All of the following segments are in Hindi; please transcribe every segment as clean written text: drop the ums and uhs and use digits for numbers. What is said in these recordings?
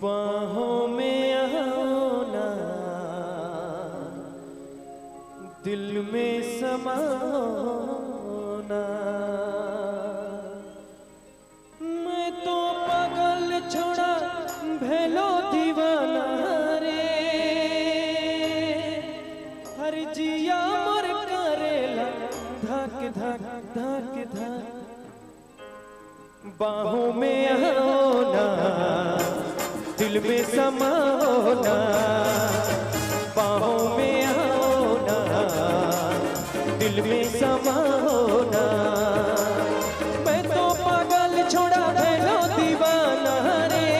बाहों में आओ ना, दिल में समाओ ना। मैं तो पागल छोड़ा भेलो दीवाना रे, हर जिया मर करेला धक धक धक धक। बाहों में आओ ना, दिल में समाओ ना। बाहों में आओ ना, दिल में समाओ ना। मैं तो पागल छोड़ा भेलो दीवाना रे,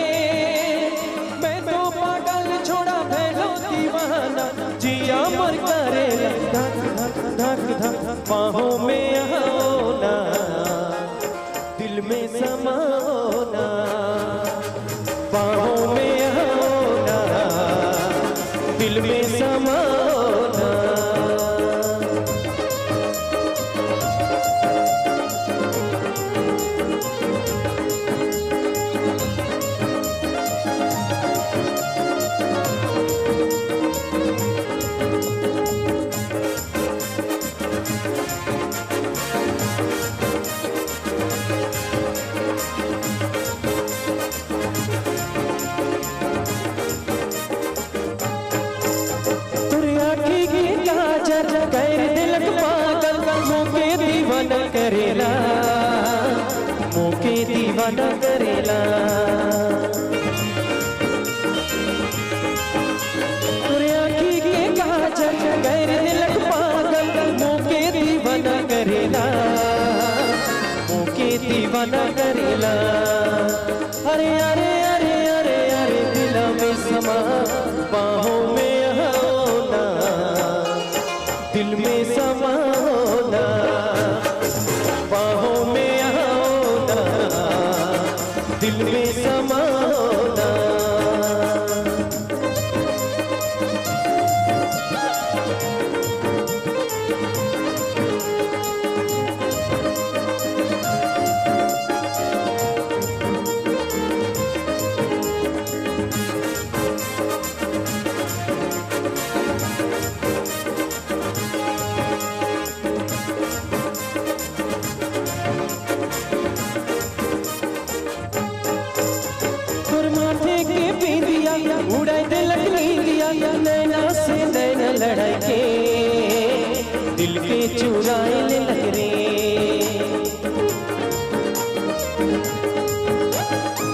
मैं तो पागल छोड़ा भेलो दीवाना। जिया मर करेला धक धक धक धक। बाहों में आओ ना, दिल में समाओ ना। बाहों में आओ ना, दिल में समाओ ना। करेला मोके दीवाना करेला। तोरे आँखी के काजल गैर दिलक पागल मोके दीवाना करेला, मोके दीवाना करेला। अरे अरे अरे अरे अरे दिल में समा, बाहों में आओ ना, दिल में समाओ ना। बाहों में आओ ना, दिल में समाओ ना। उड़ाई दिलक नींदिया नैना से नैना लड़ाई के, दिल के चुराए ले लग रे।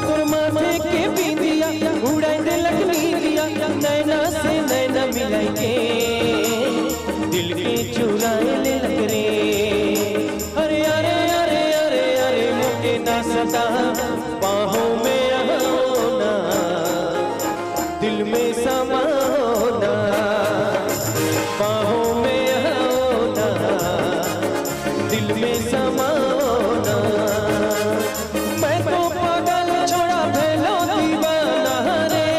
तोर माथे के बिंदिया उड़ाई दिलक नींदिया नैना से नैना मिलाई के, दिल के चुराए ले लग रे। अरे अरे अरे अरे अरे मुझे ना सता, बाहों में आओ ना, दिल में समाओ ना। बाहों में आओ ना, दिल में समाओ ना। मैं तो पागल छोड़ा भेलो दीवाना रे,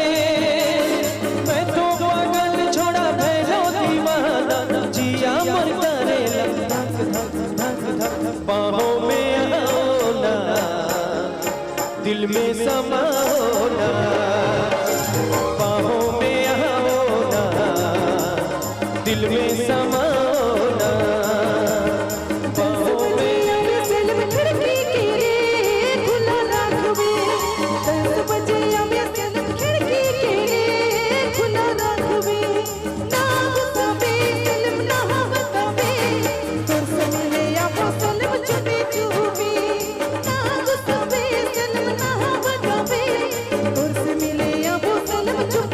मैं तो पागल छोड़ा भेलो दीवाना। जिया मर करेला धक धक धक धक। बाहों में आओ ना, दिल में समाओ ना। बाहों में आओ ना, दिल में समाओ ना। बाहों में सलम खिड़की के रे खुला रखबे, 10 बजे आवे सलम खिड़की के रे खुला रखबे। ना गुस्साबे सलम ना बताबे, तोर संगे आपो सलम चुपे चुपे। ना गुस्साबे सलम ना बताबे, तोर से मिले आपो सलम चुपे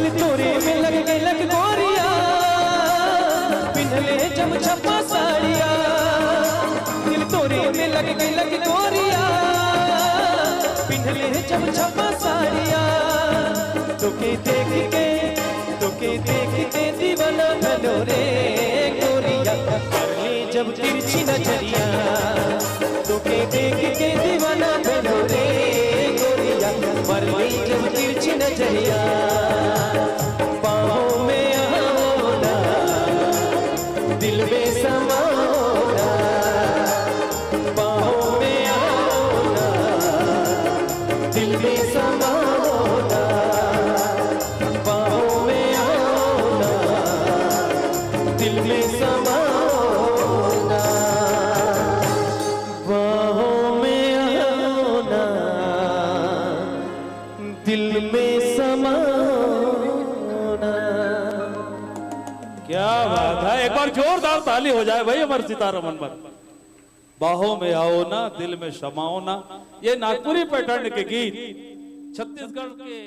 दिल तोरे में लग गोरिया पिन्हले जब छप्पा साड़िया दिल तोरे में लग गोरिया पिन्हले जब छप्पा साड़िया तोके देख के दीवाना भलो रे गोरिया करले जब तिरछी नजरिया तोके देख के दीवाना भलो रे गोरिया करले जब तिरछी नजरिया बाहों में आओ ना दिल में समाओ ना बाहों में आओ ना दिल में समाओ ना बाहों में आओ ना दिल में समाओ ना बाहों में आओ ना दिल में समाओ ना। क्या बात है, एक बार जोरदार ताली हो जाए भाई हमारे सितारमन पर। बाहों में आओ ना दिल में समाओ ना, ये नागपुरी पैटर्न के गीत छत्तीसगढ़ के